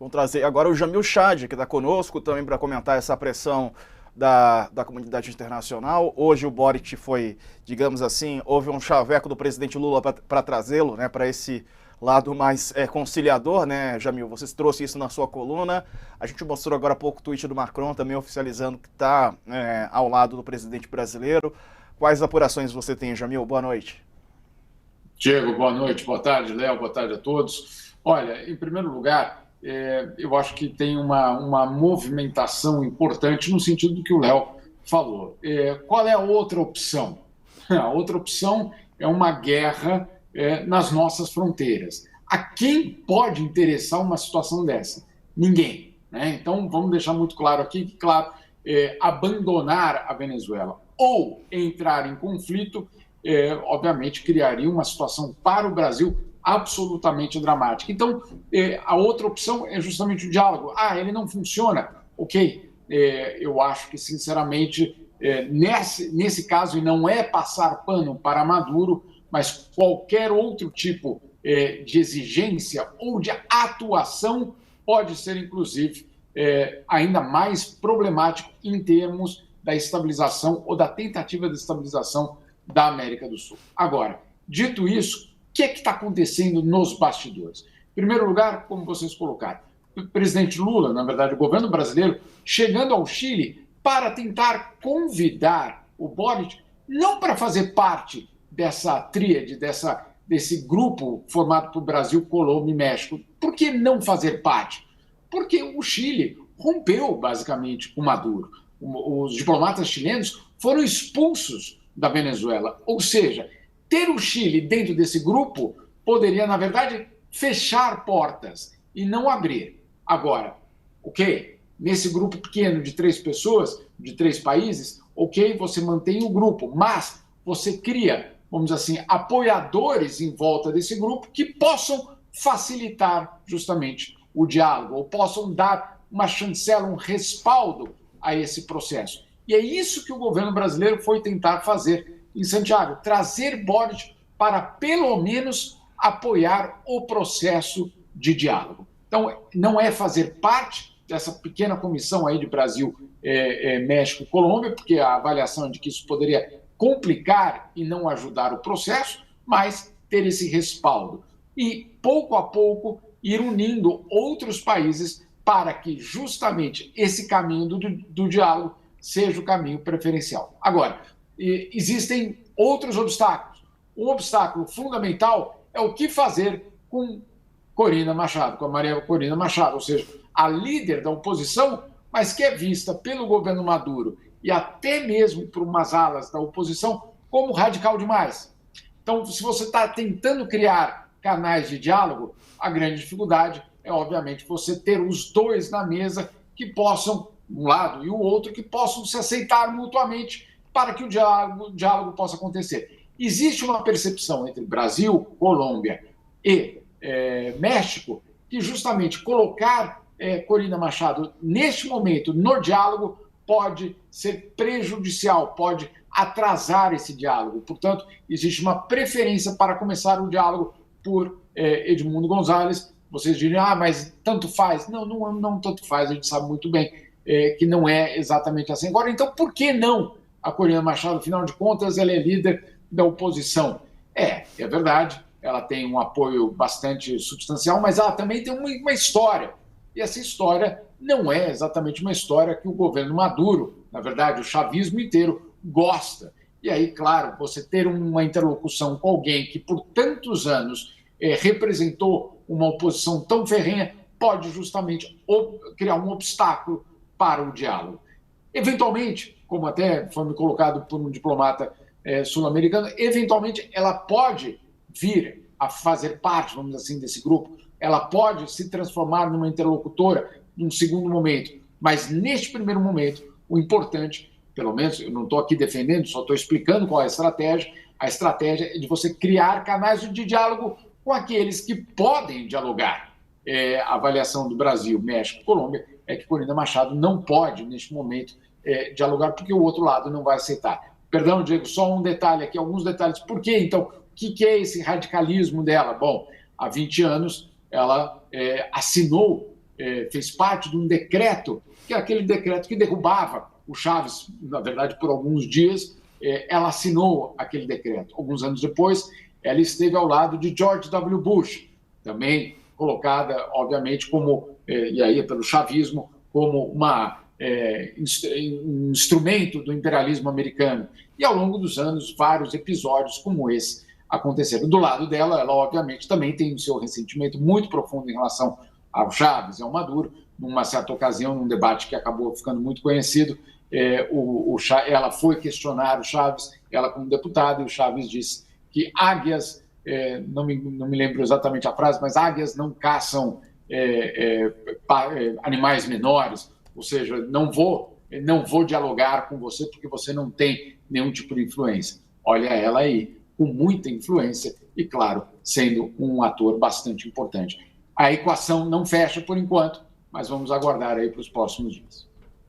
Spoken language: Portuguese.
Vamos trazer agora o Jamil Chad, que está conosco também para comentar essa pressão da comunidade internacional. Hoje o Boric foi, digamos assim, houve um chaveco do presidente Lula para trazê-lo, né, para esse lado mais conciliador, né, Jamil? Você trouxe isso na sua coluna. A gente mostrou agora há pouco o tweet do Macron também oficializando que está ao lado do presidente brasileiro. Quais apurações você tem, Jamil? Boa noite. Diego, boa noite, boa tarde, Léo, boa tarde a todos. Olha, em primeiro lugar, eu acho que tem uma movimentação importante no sentido do que o Léo falou. Qual é a outra opção? A outra opção é uma guerra nas nossas fronteiras. A quem pode interessar uma situação dessa? Ninguém, né? Então, vamos deixar muito claro aqui que, claro, abandonar a Venezuela ou entrar em conflito, obviamente, criaria uma situação para o Brasil absolutamente dramática. Então, a outra opção é justamente o diálogo. Ele não funciona? Ok. Eu acho que, sinceramente, nesse caso, e não é passar pano para Maduro, mas qualquer outro tipo de exigência ou de atuação pode ser, inclusive, ainda mais problemático em termos da estabilização ou da tentativa de estabilização da América do Sul. Agora, dito isso, o que está acontecendo nos bastidores? Em primeiro lugar, como vocês colocaram, o presidente Lula, na verdade, o governo brasileiro, chegando ao Chile para tentar convidar o Boric, não para fazer parte dessa tríade, desse grupo formado por Brasil, Colômbia e México. Por que não fazer parte? Porque o Chile rompeu, basicamente, com Maduro. Os diplomatas chilenos foram expulsos da Venezuela. Ou seja, ter o Chile dentro desse grupo poderia, na verdade, fechar portas e não abrir. Agora, ok, nesse grupo pequeno de 3 pessoas, de 3 países, ok, você mantém o grupo, mas você cria, vamos dizer assim, apoiadores em volta desse grupo que possam facilitar justamente o diálogo, ou possam dar uma chancela, um respaldo a esse processo. E é isso que o governo brasileiro foi tentar fazer em Santiago, trazer Boric para, pelo menos, apoiar o processo de diálogo. Então, não é fazer parte dessa pequena comissão aí de Brasil, México e Colômbia, porque a avaliação é de que isso poderia complicar e não ajudar o processo, mas ter esse respaldo. E, pouco a pouco, ir unindo outros países para que, justamente, esse caminho do diálogo seja o caminho preferencial. Agora, existem outros obstáculos. Um obstáculo fundamental é o que fazer com Corina Machado, com a Maria Corina Machado, ou seja, a líder da oposição, mas que é vista pelo governo Maduro e até mesmo por umas alas da oposição como radical demais. Então, se você está tentando criar canais de diálogo, a grande dificuldade é, obviamente, você ter os dois na mesa que possam, um lado e o outro, que possam se aceitar mutuamente para que o diálogo possa acontecer. Existe uma percepção entre Brasil, Colômbia e México que justamente colocar Corina Machado neste momento no diálogo pode ser prejudicial, pode atrasar esse diálogo. Portanto, existe uma preferência para começar o diálogo por Edmundo Gonzalez. Vocês diriam, mas tanto faz. Não tanto faz, a gente sabe muito bem que não é exatamente assim. Agora, então, por que não a Corina Machado? Afinal de contas, ela é líder da oposição. É verdade, ela tem um apoio bastante substancial, mas ela também tem uma história. E essa história não é exatamente uma história que o governo Maduro, na verdade, o chavismo inteiro, gosta. E aí, claro, você ter uma interlocução com alguém que por tantos anos representou uma oposição tão ferrenha pode justamente criar um obstáculo para o diálogo. Eventualmente, como até foi me colocado por um diplomata sul-americano, eventualmente ela pode vir a fazer parte, vamos dizer assim, desse grupo, ela pode se transformar numa interlocutora num segundo momento, mas neste primeiro momento, o importante, pelo menos eu não estou aqui defendendo, só estou explicando qual é a estratégia é de você criar canais de diálogo com aqueles que podem dialogar. A avaliação do Brasil, México e Colômbia é que Corina Machado não pode, neste momento, dialogar, porque o outro lado não vai aceitar. Perdão, Diego, só um detalhe aqui, alguns detalhes. Por quê, então? O que é esse radicalismo dela? Bom, há 20 anos ela assinou fez parte de um decreto, que é aquele decreto que derrubava o Chávez, na verdade, por alguns dias. Ela assinou aquele decreto. Alguns anos depois, ela esteve ao lado de George W. Bush, também colocada, obviamente, como, e aí pelo chavismo, como um instrumento do imperialismo americano. E ao longo dos anos, vários episódios como esse aconteceram. Do lado dela, ela obviamente também tem o seu ressentimento muito profundo em relação ao Chávez, ao Maduro. Numa certa ocasião, num debate que acabou ficando muito conhecido, ela foi questionar o Chávez, ela como deputada, e o Chávez disse que águias, não me lembro exatamente a frase, mas águias não caçam animais menores, ou seja, não vou dialogar com você porque você não tem nenhum tipo de influência. Olha ela aí, com muita influência e, claro, sendo um ator bastante importante. A equação não fecha por enquanto, mas vamos aguardar aí para os próximos dias.